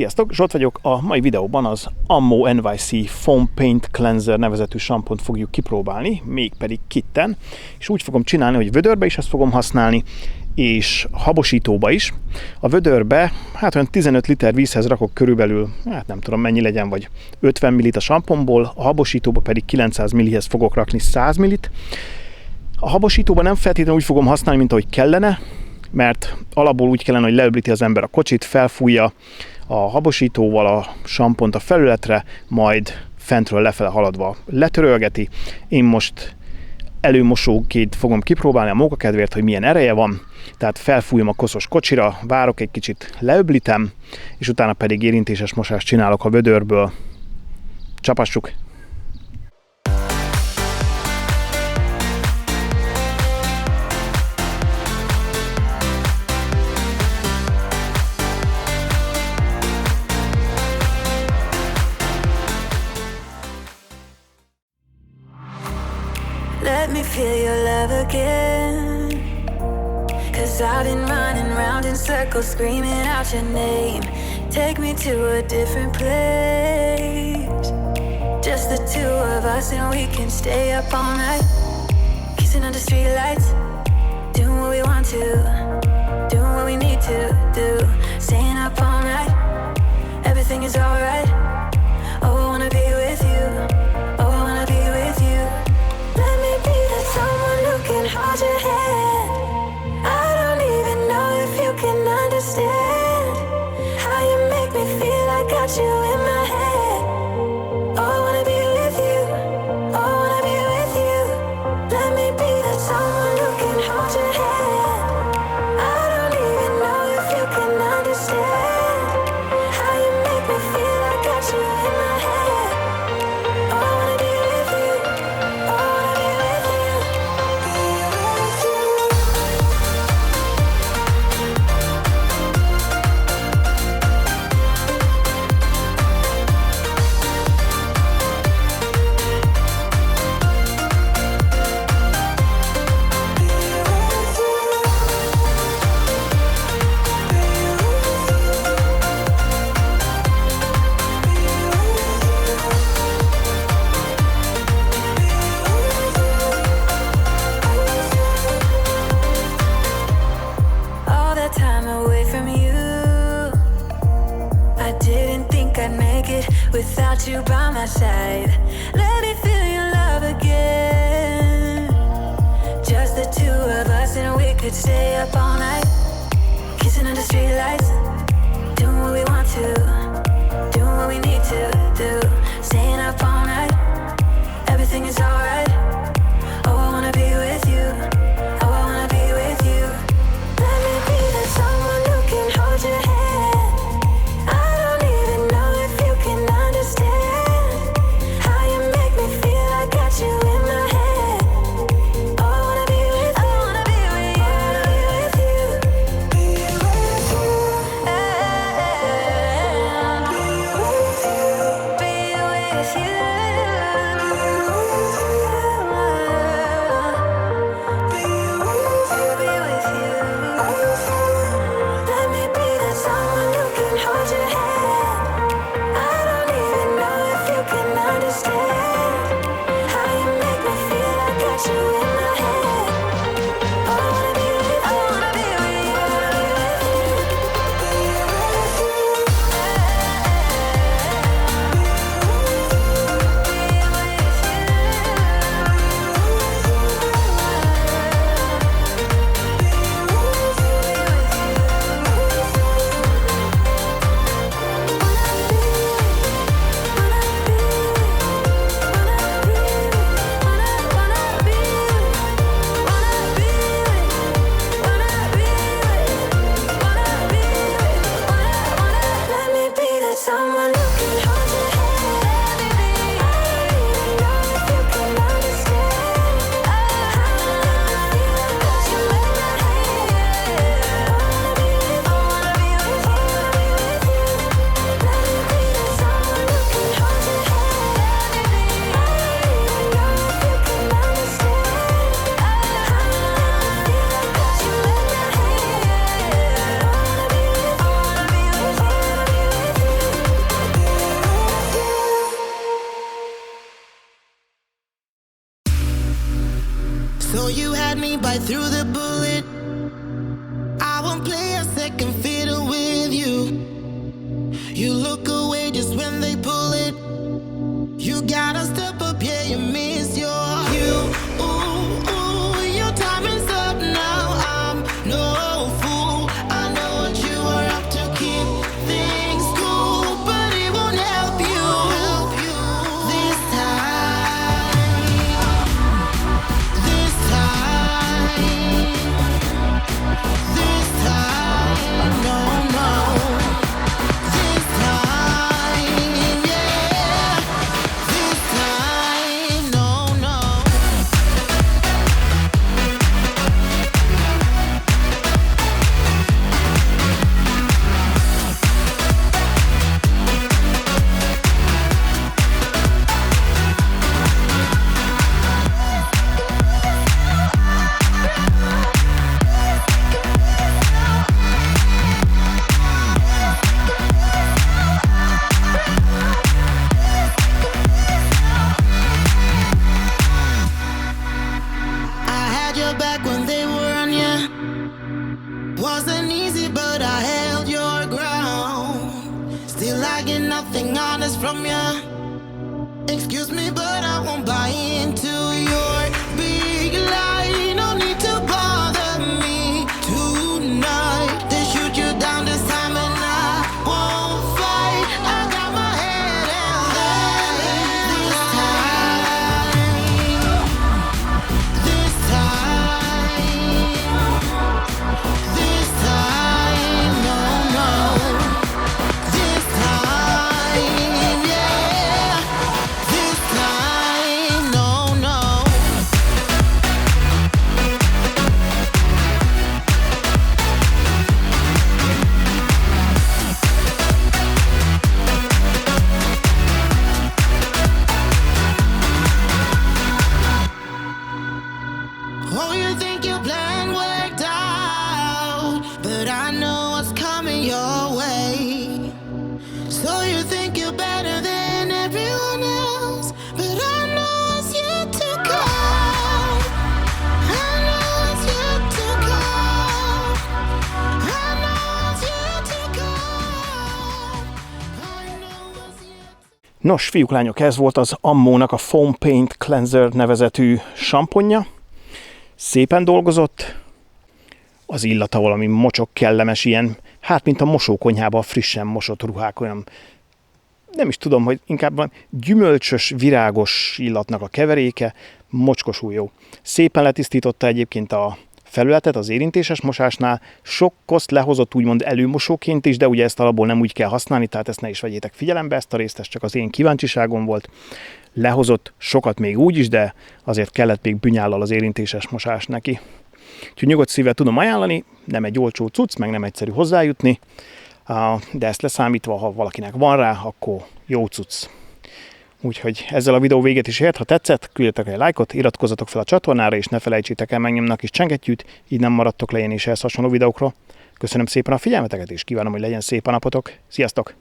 Sziasztok, Zsolt vagyok, a mai videóban az NYC Foam Paint Cleanser nevezetű sampont fogjuk kipróbálni, mégpedig kitten, és úgy fogom csinálni, hogy vödörbe is ezt fogom használni, és habosítóba is. A vödörbe, hát olyan 15 liter vízhez rakok körülbelül, hát nem tudom mennyi legyen, vagy 50 ml a samponból, a habosítóba pedig 900 ml-hez fogok rakni 100 ml-t. A habosítóban nem feltétlenül úgy fogom használni, mint ahogy kellene, mert alapból úgy kellene, hogy leöblíti az ember a kocsit, felfújja a habosítóval a sampont a felületre, majd fentről lefele haladva letörölgeti. Én most előmosóként fogom kipróbálni a mókakedvéért, hogy milyen ereje van. Tehát felfújom a koszos kocsira, várok egy kicsit, leöblítem, és utána pedig érintéses mosást csinálok a vödörből. Csapassuk! Let me feel your love again, 'cause I've been running round in circles screaming out your name. Take me to a different place, just the two of us and we can stay up all night, kissing under streetlights, doing what we want to, doing what we need to do, staying up all night, everything is alright. Oh, I wanna be with you, oh, I wanna be with you. Let me be that someone who can hold your hand. I don't even know if you can understand how you make me feel. I got you in my head. Oh, I wanna be with you, oh, I wanna be with you. Let me be that someone who can hold your hand. I don't even know if you can understand how you make me feel. I got you in my head. Oh, I wanna be with you, oh, I wanna be with you. All that time away from you, I didn't think I'd make it without you by my side. Let me feel your love again, just the two of us and we could stay up all night, kissing under streetlights, doing what we want to, doing what we need to do, staying up all night, everything is alright. Oh, I wanna be with you, oh, I wanna be with you. Let me be that someone who can hold your hand. I don't even know if you can understand how you make me feel. I got you in my head. Oh, I wanna be with you, I wanna be with you, I wanna be with you. Be with you. Hey, hey, hey. Though you had me bite through the bullet, I won't play a second fiddle with you. You look away just when they pull it. You gotta step up, yeah, you miss your cue. Ooh, ooh, your time is up now. I'm no fool. I know what you are up to. Keep things cool, but it won't help you this time. This time. This time. No, no. This time, yeah. This time, no, no. I had your back when they were on ya. Wasn't easy, but I held your ground. Still I get nothing honest from ya. Excuse me, but I won't buy into your big lie. No need to bother me tonight. They shoot you down this time and I won't fight. I got my head held high. This time. This time, no, no. This time, yeah. This time, no, no. Oh, you think your plan worked out, but I know what's coming your way. So you think you're better than everyone else, but I know what's yet to come. I know what's yet to come. I know what's yet to come. I know what's yet. Nos, fiúk, lányok, ez volt az Ammónak a Foam Paint Cleanser nevezetű samponja. Szépen dolgozott, az illata valami mocsok, kellemes ilyen, hát mint a mosókonyhában frissen mosott ruhák, olyan, nem is tudom, hogy inkább van gyümölcsös, virágos illatnak a keveréke, mocskosul jó. Szépen letisztította egyébként a felületet az érintéses mosásnál, sok koszt lehozott úgymond előmosóként is, de ugye ezt alapból nem úgy kell használni, tehát ezt ne is vegyétek figyelembe, ezt a részt, ez csak az én kíváncsiságom volt. Lehozott sokat még úgy is, de azért kellett még bűnyállal az érintéses mosás neki. Úgyhogy nyugodt szívvel tudom ajánlani, nem egy olcsó cucc, meg nem egyszerű hozzájutni, de ezt leszámítva, ha valakinek van rá, akkor jó cucc. Úgyhogy ezzel a videó véget is ért, ha tetszett, küldjetek egy lájkot, iratkozzatok fel a csatornára, és ne felejtsétek el megnyomni a kis csengettyűt, így nem maradtok le én is ehhez hasonló videókról. Köszönöm szépen a figyelmeteket, és kívánom, hogy legyen szép a napotok. Sziasztok!